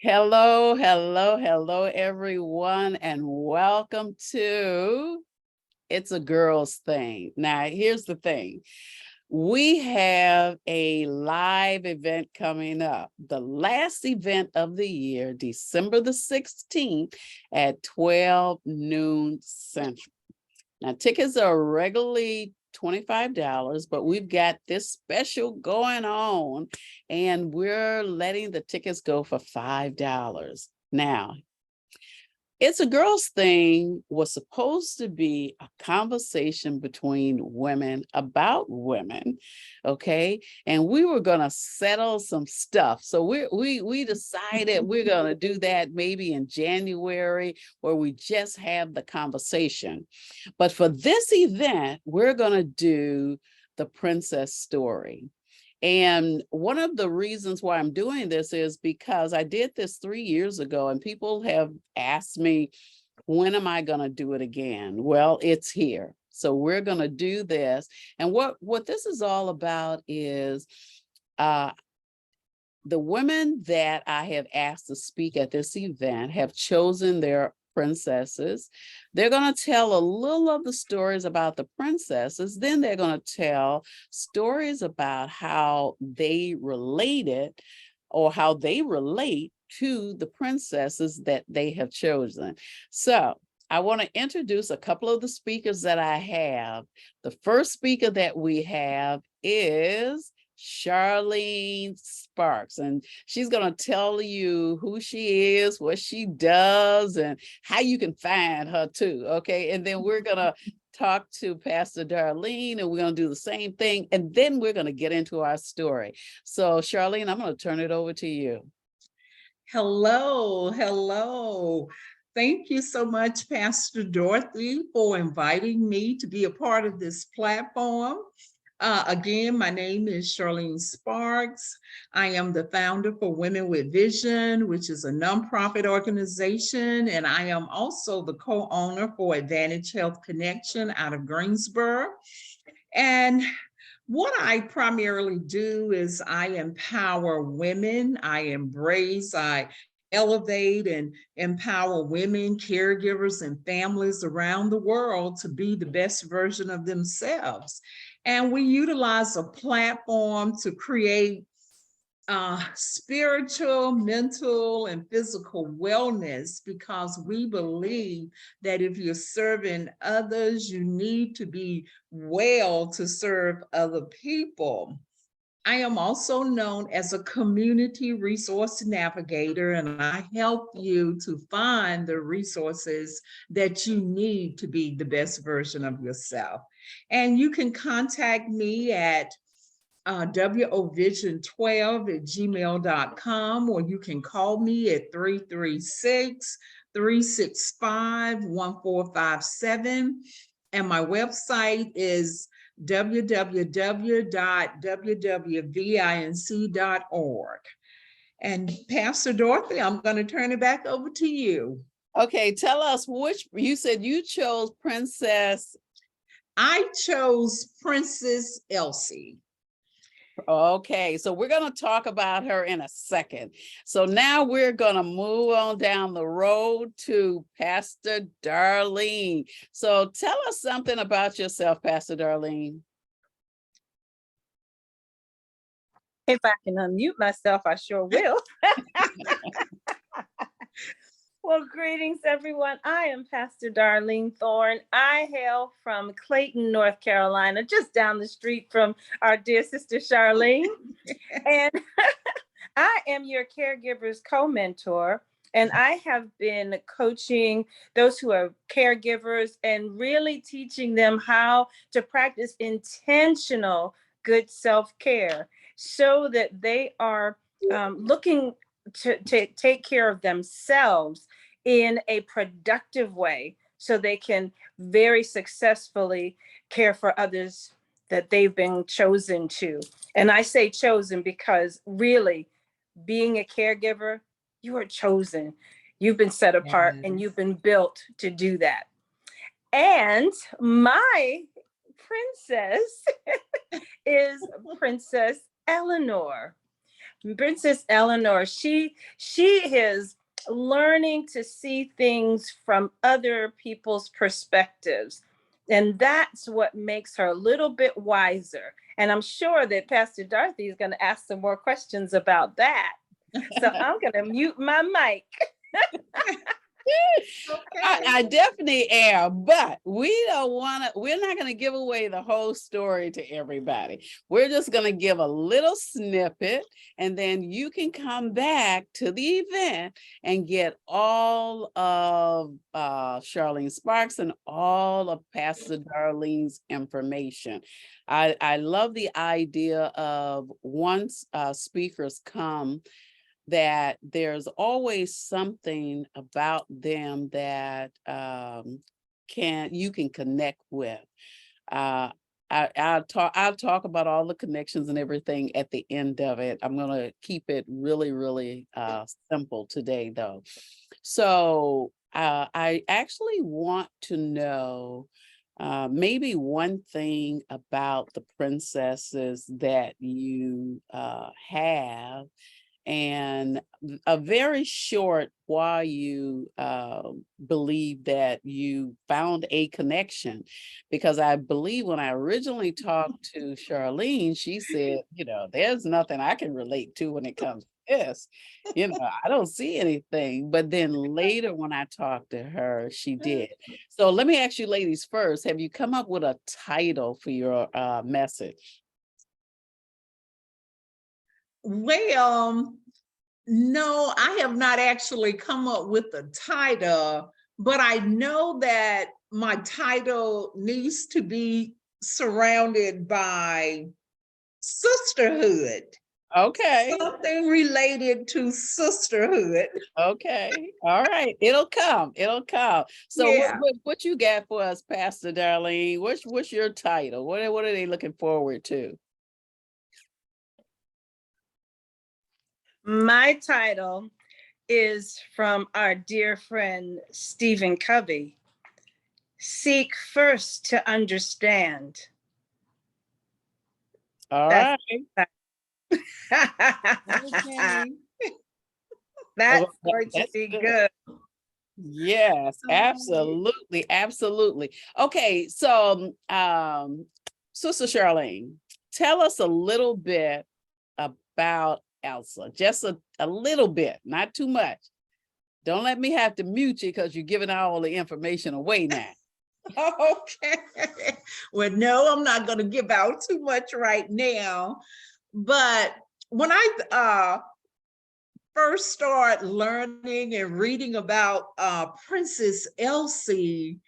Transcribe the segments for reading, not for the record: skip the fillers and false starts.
Hello, hello, hello, everyone, and welcome to It's a Girls Thing. Now, here's the thing. We have a live event coming up, the last event of the year, December the 16th at 12 noon Central. Now, tickets are regularly $25, but we've got this special going on, and we're letting the tickets go for $5. Now, It's a Girls Thing was supposed to be a conversation between women about women, okay? And we were gonna settle some stuff. So we decided we're gonna do that maybe in January, where we just have the conversation. But for this event, we're gonna do the princess story. And one of the reasons why I'm doing this is because I did this 3 years ago, and people have asked me, when am I going to do it again? Well, it's here. So we're going to do this. And what this is all about is uh, the women that I have asked to speak at this event have chosen their princesses. They're going to tell a little of the stories about the princesses. Then they're going to tell stories about how they related or how they relate to the princesses that they have chosen. So I want to introduce a couple of the speakers that I have. The first speaker that we have is Charlene Sparks, and she's going to tell you who she is, what she does, and how you can find her too. Okay. And then we're going to talk to Pastor Darlene, and we're going to do the same thing. And then we're going to get into our story. So Charlene, I'm going to turn it over to you. Hello. Thank you so much, Pastor Dorothy, for inviting me to be a part of this platform. Again, my name is Charlene Sparks. I am the founder for Women with Vision, which is a nonprofit organization, and I am also the co-owner for Advantage Health Connection out of Greensboro. And what I primarily do is I empower women, I embrace, I elevate and empower women, caregivers, and families around the world to be the best version of themselves. And we utilize a platform to create spiritual, mental, and physical wellness, because we believe that if you're serving others, you need to be well to serve other people. I am also known as a community resource navigator, and I help you to find the resources that you need to be the best version of yourself. And you can contact me at wovision12@gmail.com, or you can call me at 336-365-1457. And my website is www.www.vinc.org. And Pastor Dorothy, I'm going to turn it back over to you. Okay, tell us which, you said you chose Princess. I chose Princess Elsie. Okay, so we're going to talk about her in a second. So now we're going to move on down the road to Pastor Darlene. So tell us something about yourself, Pastor Darlene. If I can unmute myself, I sure will. Well, greetings, everyone. I am Pastor Darlene Thorne. I hail from Clayton, North Carolina, just down the street from our dear sister Charlene. And I am your caregiver's co-mentor. And I have been coaching those who are caregivers and really teaching them how to practice intentional good self-care so that they are looking to take care of themselves in a productive way, so they can very successfully care for others that they've been chosen to. And I say chosen because really, being a caregiver, you are chosen. You've been set apart, and you've been built to do that. And my princess is Princess Eleanor. Princess Eleanor, she is learning to see things from other people's perspectives. And that's what makes her a little bit wiser. And I'm sure that Pastor Dorothy is going to ask some more questions about that. So I'm going to mute my mic. Okay. I definitely am, but we're not going to give away the whole story to everybody. We're just going to give a little snippet, and then you can come back to the event and get all of Charlene Sparks and all of Pastor Darlene's information. I love the idea of once speakers come, that there's always something about them that you can connect with. I'll talk about all the connections and everything at the end of it. I'm going to keep it really, really simple today, though. So I actually want to know maybe one thing about the princesses that you have, and a very short why you believe that you found a connection. Because I believe when I originally talked to Charlene, she said, there's nothing I can relate to when it comes to this. I don't see anything. But then later when I talked to her, she did. So let me ask you ladies first, have you come up with a title for your message? Well, no, I have not actually come up with a title, but I know that my title needs to be surrounded by sisterhood. Okay. Something related to sisterhood. Okay. All right. It'll come. It'll come. So Yeah. what you got for us, Pastor Darlene? What's your title? What are they looking forward to? My title is from our dear friend Stephen Covey. Seek first to understand. All That's right. Okay. That's Oh, going to that's be good. good. Yes, absolutely, absolutely. Okay, so Sister Charlene, tell us a little bit about Elsa. Just a little bit, not too much. Don't let me have to mute you because you're giving all the information away now. Okay. Well, no, I'm not going to give out too much right now. But when I first started learning and reading about Princess Elsie,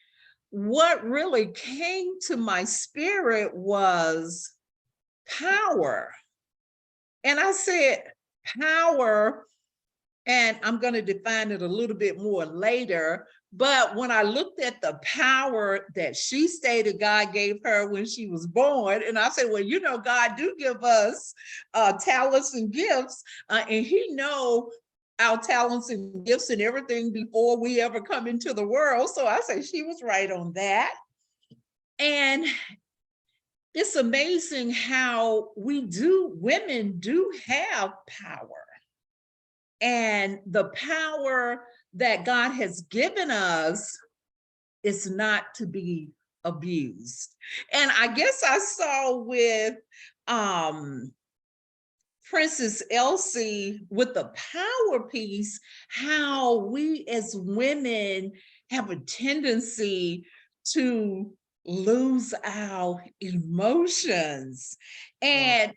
what really came to my spirit was power. And I said, power, and I'm going to define it a little bit more later. But when I looked at the power that she stated God gave her when she was born, and I said, well, God do give us talents and gifts, and he know our talents and gifts and everything before we ever come into the world. So I say she was right on that. And it's amazing how women do have power. And the power that God has given us is not to be abused. And I guess I saw with Princess Elsie with the power piece, how we as women have a tendency to lose our emotions. And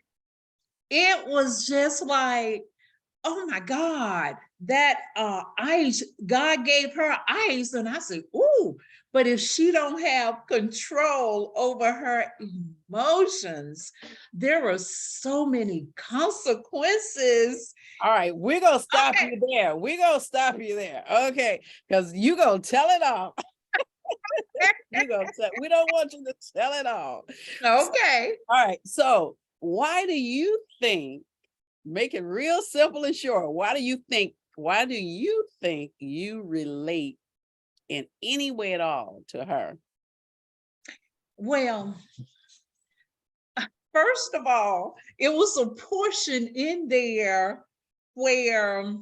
it was just like, oh my God, that eyes, God gave her eyes. And I said, ooh, but if she don't have control over her emotions, there are so many consequences. All right, we're gonna stop you there. We're gonna stop you there. Okay, because you're gonna tell it all. We don't want you to tell it all. Okay. All right, so why do you think, make it real simple and short, why do you think you relate in any way at all to her? Well, First of all, it was a portion in there where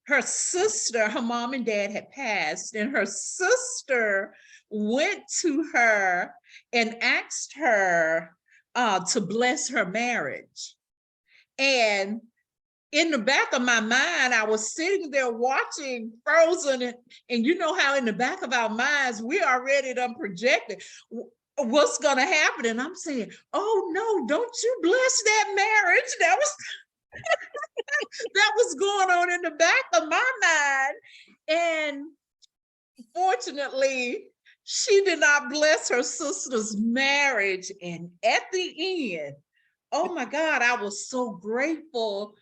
her sister, her mom and dad had passed, and her sister went to her and asked her to bless her marriage. And in the back of my mind, I was sitting there watching Frozen, and you know how in the back of our minds, we already done projected what's gonna happen. And I'm saying, oh no, don't you bless that marriage. That was going on in the back of my mind. And fortunately, she did not bless her sister's marriage. And at the end, oh my God, I was so grateful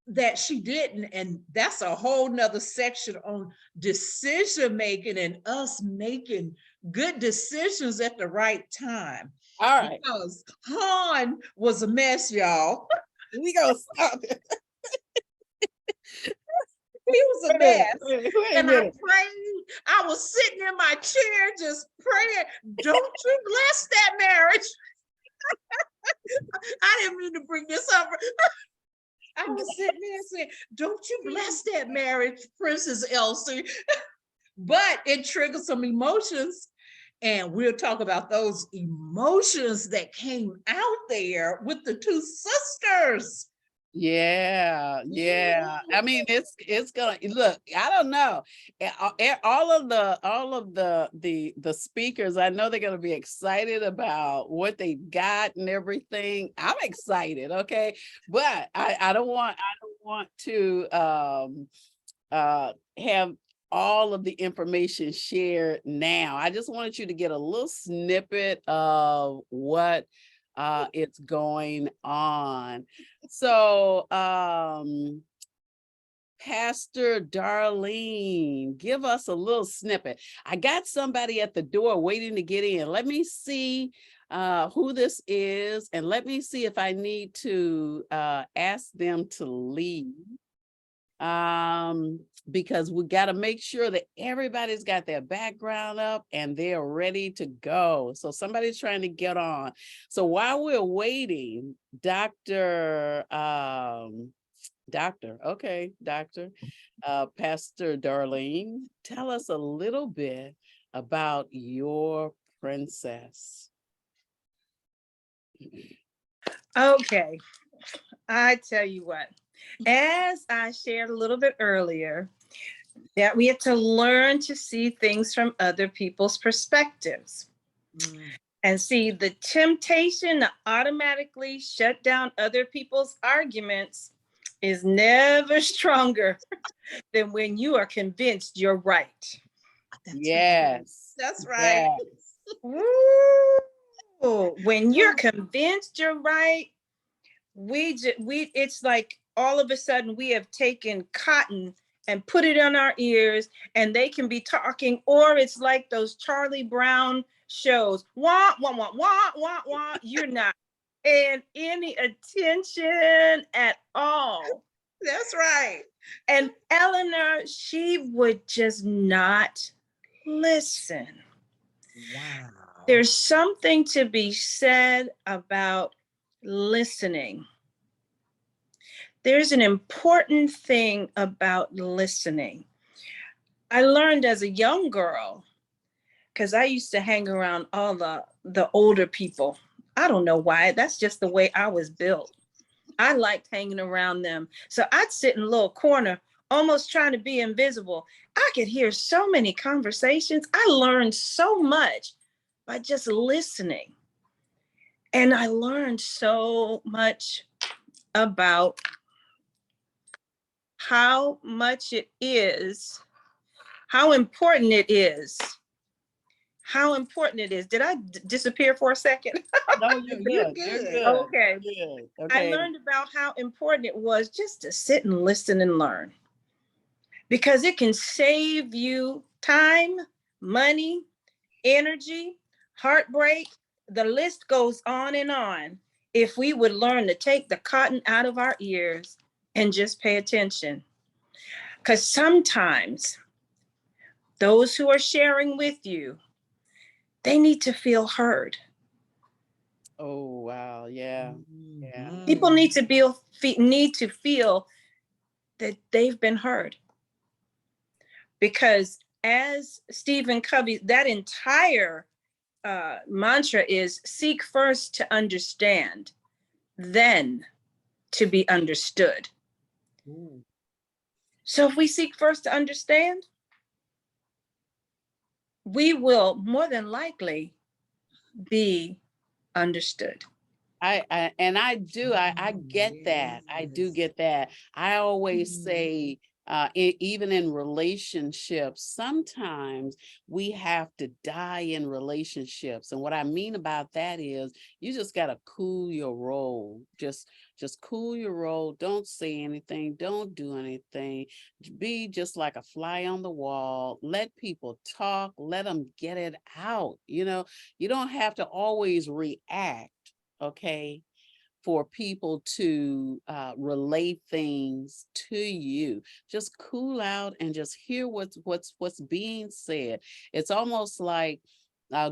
that she didn't. And that's a whole nother section on decision making and us making good decisions at the right time. All right. Because Han was a mess, y'all. We gonna stop it. He was a mess. Wait a And I minute. prayed. I was sitting in my chair just praying, don't you bless that marriage. I didn't mean to bring this up. I was sitting there saying, don't you bless that marriage, Princess Elsie. But it triggered some emotions. And we'll talk about those emotions that came out there with the two sisters. Yeah. I mean, it's gonna look. I don't know. All of the speakers, I know they're gonna be excited about what they got and everything. I'm excited, okay, but I don't want to have all of the information shared now. I just wanted you to get a little snippet of what it's going on. So, Pastor Darlene, give us a little snippet. I got somebody at the door waiting to get in. Let me see who this is, and let me see if I need to ask them to leave. Because we got to make sure that everybody's got their background up and they're ready to go. So somebody's trying to get on. So while we're waiting, Pastor Darlene, tell us a little bit about your princess. Okay, I tell you what, as I shared a little bit earlier, that we have to learn to see things from other people's perspectives. And see, the temptation to automatically shut down other people's arguments is never stronger than when you are convinced you're right. Yes. That's right. Yes. Ooh, when you're convinced you're right, it's like all of a sudden we have taken cotton and put it on our ears, and they can be talking, or it's like those Charlie Brown shows, wah, wah, wah, wah, wah, wah. You're not paying any attention at all. That's right. And Eleanor, she would just not listen. Wow. There's something to be said about listening. There's an important thing about listening. I learned as a young girl, because I used to hang around all the older people. I don't know why. That's just the way I was built. I liked hanging around them. So I'd sit in a little corner, almost trying to be invisible. I could hear so many conversations. I learned so much by just listening. And I learned so much about how much it is, how important it is. How important it is. Did I disappear for a second? No, you're good. You're good. Okay. Good. I learned about how important it was just to sit and listen and learn, because it can save you time, money, energy, heartbreak. The list goes on and on. If we would learn to take the cotton out of our ears and just pay attention. Because sometimes those who are sharing with you, they need to feel heard. Oh, wow. Yeah. Yeah. People Mhm. need to feel that they've been heard, because as Stephen Covey, that entire mantra is seek first to understand, then to be understood. Ooh. So if we seek first to understand, we will more than likely be understood. I get that. I do Yes. get that. I always Mhm. say, even in relationships, sometimes we have to die in relationships. And what I mean about that is you just got to cool your roll. Just cool your roll. Don't say anything. Don't do anything. Be just like a fly on the wall. Let people talk. Let them get it out. You don't have to always react, okay, for people to relay things to you. Just cool out and just hear what's being said. It's almost like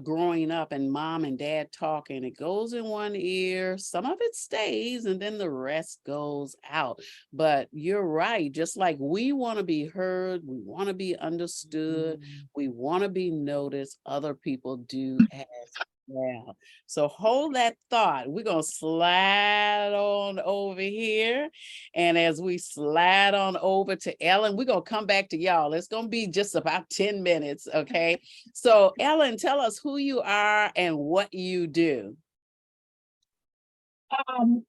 growing up and mom and dad talking. It goes in one ear, some of it stays, and then the rest goes out. But you're right. Just like we want to be heard, we want to be understood, Mhm. we want to be noticed, other people do as well. So hold that thought. We're going to slide on over here. And as we slide on over to Ellen, we're going to come back to y'all. It's going to be just about 10 minutes. Okay. So, Ellen, tell us who you are and what you do. Um,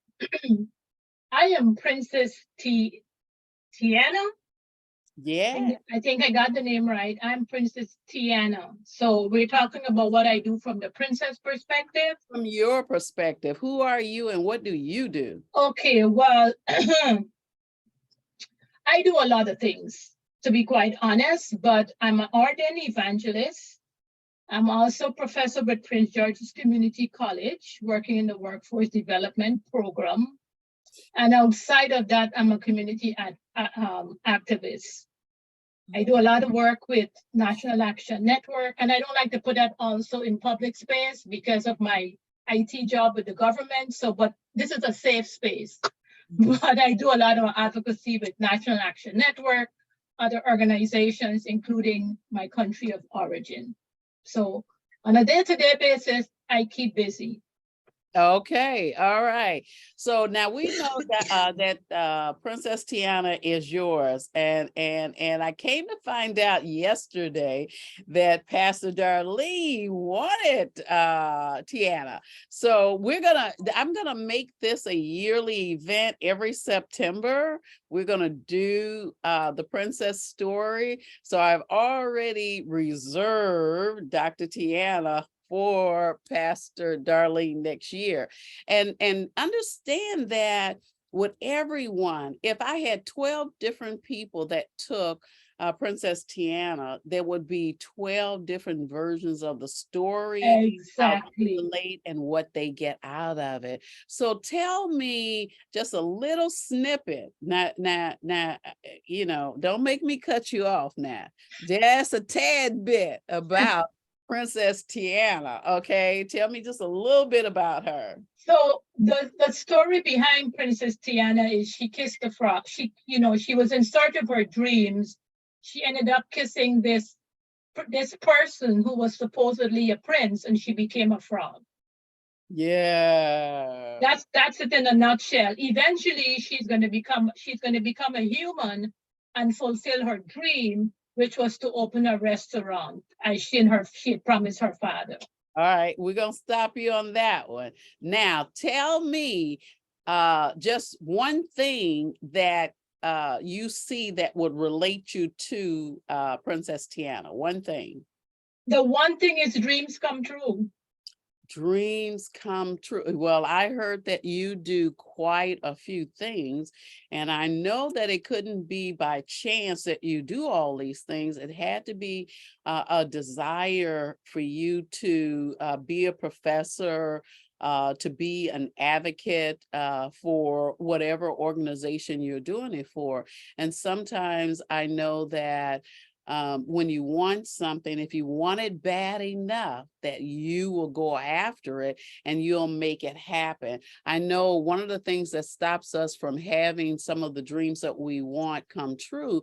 I am Princess Tiana. Yeah. I think I got the name right. I'm Princess Tiana. So we're talking about what I do from the princess perspective. From your perspective, who are you and what do you do? Okay, well, I do a lot of things, to be quite honest, but I'm an ordained evangelist. I'm also professor with Prince George's Community College, working in the workforce development program. And outside of that, I'm a community activist. I do a lot of work with National Action Network, and I don't like to put that also in public space because of my IT job with the government. So, but this is a safe space. But I do a lot of advocacy with National Action Network, other organizations, including my country of origin. So, on a day-to-day basis, I keep busy. Okay, all right. So now we know that Princess Tiana is yours, and I came to find out yesterday that Pastor Darlene wanted Tiana. So I'm gonna make this a yearly event every September. We're gonna do the Princess story. So I've already reserved Dr. Tiana for Pastor Darlene next year. And understand that with everyone, if I had 12 different people that took Princess Tiana, there would be 12 different versions of the story, how they Exactly. relate and what they get out of it. So tell me just a little snippet. Don't make me cut you off now. Just a tad bit about Princess Tiana. Okay, tell me just a little bit about her. So the story behind Princess Tiana is she kissed the frog. She was in search of her dreams. She ended up kissing this person who was supposedly a prince, and she became a frog. Yeah. That's it in a nutshell. Eventually, she's going to become a human and fulfill her dream, which was to open a restaurant, as she had promised her father. All right, we're gonna stop you on that one. Now, tell me just one thing that you see that would relate you to Princess Tiana. One thing. The one thing is dreams come true. Dreams come true. Well, I heard that you do quite a few things, and I know that it couldn't be by chance that you do all these things. It had to be a desire for you to be a professor, to be an advocate for whatever organization you're doing it for. And sometimes I know that when you want something, if you want it bad enough that you will go after it and you'll make it happen. I know one of the things that stops us from having some of the dreams that we want come true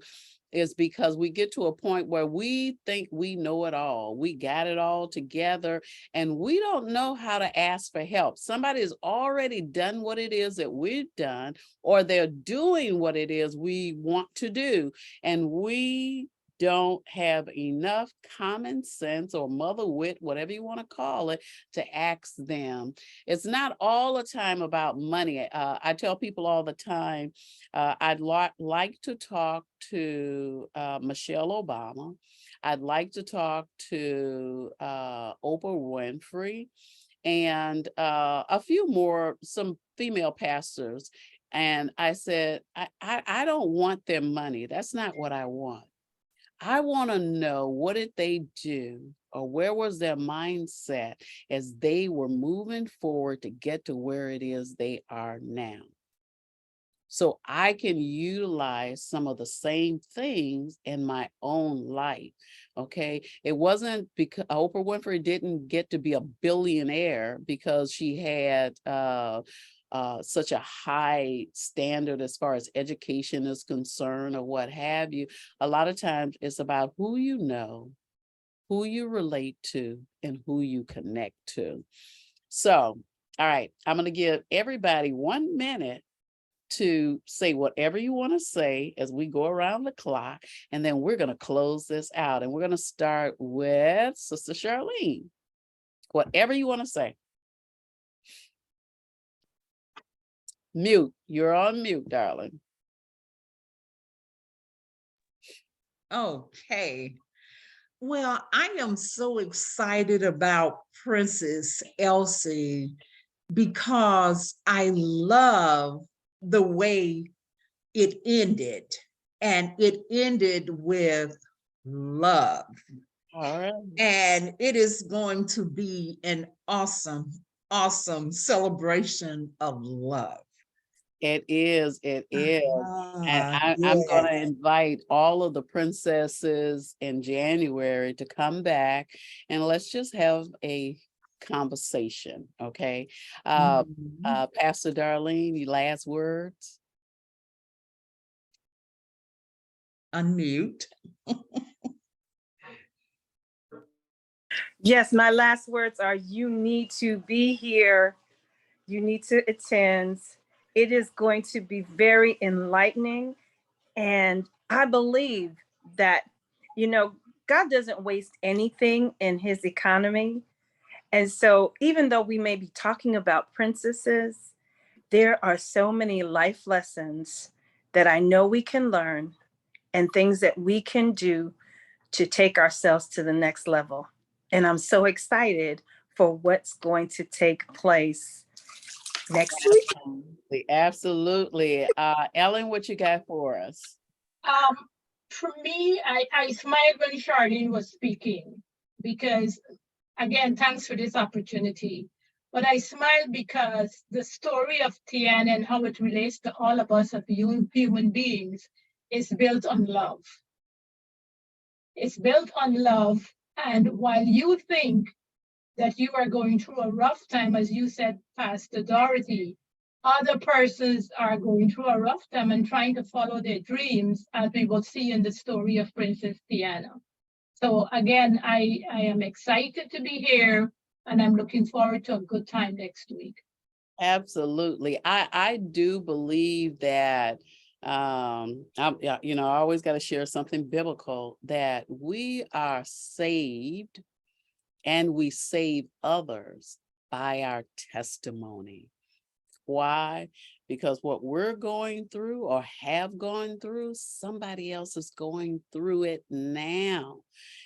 is because we get to a point where we think we know it all. We got it all together and we don't know how to ask for help. Somebody has already done what it is that we've done, or they're doing what it is we want to do. And we don't have enough common sense or mother wit, whatever you want to call it, to ask them. It's not all the time about money. I tell people all the time, I'd like to talk to Michelle Obama. I'd like to talk to Oprah Winfrey and a few more, some female pastors. And I said, I don't want their money. That's not what I want. I want to know, what did they do, or where was their mindset as they were moving forward to get to where it is they are now? So I can utilize some of the same things in my own life. Okay. It wasn't because Oprah Winfrey didn't get to be a billionaire because she had such a high standard as far as education is concerned, or what have you. A lot of times it's about who you know, who you relate to, and who you connect to. So, all right, I'm going to give everybody 1 minute to say whatever you want to say as we go around the clock, and then we're going to close this out. And we're going to start with Sister Charlene. Whatever you want to say. Mute. You're on mute, darling. Okay. Well, I am so excited about Princess Elsie because I love the way it ended, and it ended with love. All right. And it is going to be an awesome, awesome celebration of love. It is. It is. And I'm going to Yes. invite all of the princesses in January to come back and let's just have a conversation. Okay. Mhm. Pastor Darlene, your last words? Unmute. Yes, my last words are, you need to be here. You need to attend. It is going to be very enlightening. And I believe that, God doesn't waste anything in his economy. And so even though we may be talking about princesses, there are so many life lessons that I know we can learn and things that we can do to take ourselves to the next level. And I'm so excited for what's going to take place next week. Absolutely. Absolutely. Ellen, what you got for us? For me, I smiled when Charlene was speaking because, again, thanks for this opportunity. But I smiled because the story of Tian and how it relates to all of us as human beings is built on love. It's built on love. And while you think that you are going through a rough time, as you said, Pastor Dorothy, other persons are going through a rough time and trying to follow their dreams, as we will see in the story of Princess Diana. So again, I am excited to be here, and I'm looking forward to a good time next week. Absolutely. I do believe that I always got to share something biblical, that we are saved and we save others by our testimony. Why? Because what we're going through or have gone through, somebody else is going through it now.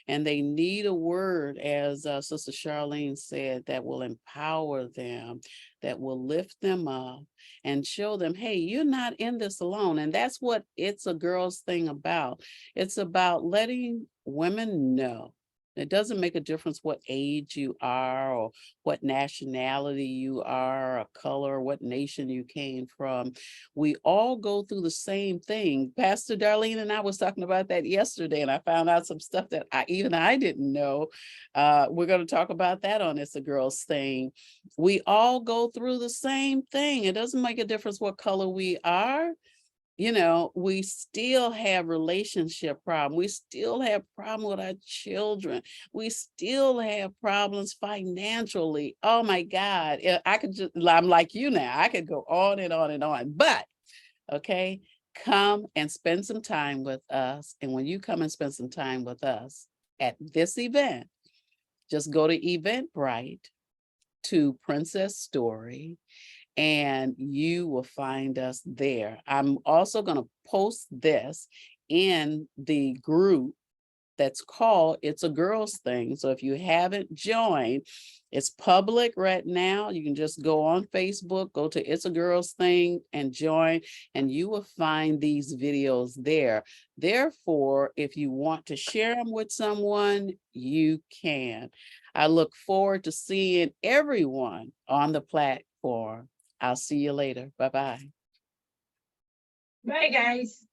And they need a word, as Sister Charlene said, that will empower them, that will lift them up and show them, hey, you're not in this alone. And that's what It's a Girl's thing about. It's about letting women know It doesn't make a difference what age you are or what nationality you are, or color, what nation you came from. We all go through the same thing. Pastor Darlene and I was talking about that yesterday, and I found out some stuff that I didn't know. We're going to talk about that on It's a Girl's Thing. We all go through the same thing. It doesn't make a difference what color we are. We still have relationship problems. We still have problems with our children. We still have problems financially. Oh my God. I'm like you now. I could go on and on and on. But, okay, come and spend some time with us. And when you come and spend some time with us at this event, just go to Eventbrite to Princess Story, and you will find us there. I'm also going to post this in the group that's called It's a Girls Thing. So if you haven't joined, it's public right now. You can just go on Facebook, go to It's a Girls Thing and join, and you will find these videos there. Therefore, if you want to share them with someone, you can. I look forward to seeing everyone on the platform. I'll see you later. Bye-bye. Bye, guys.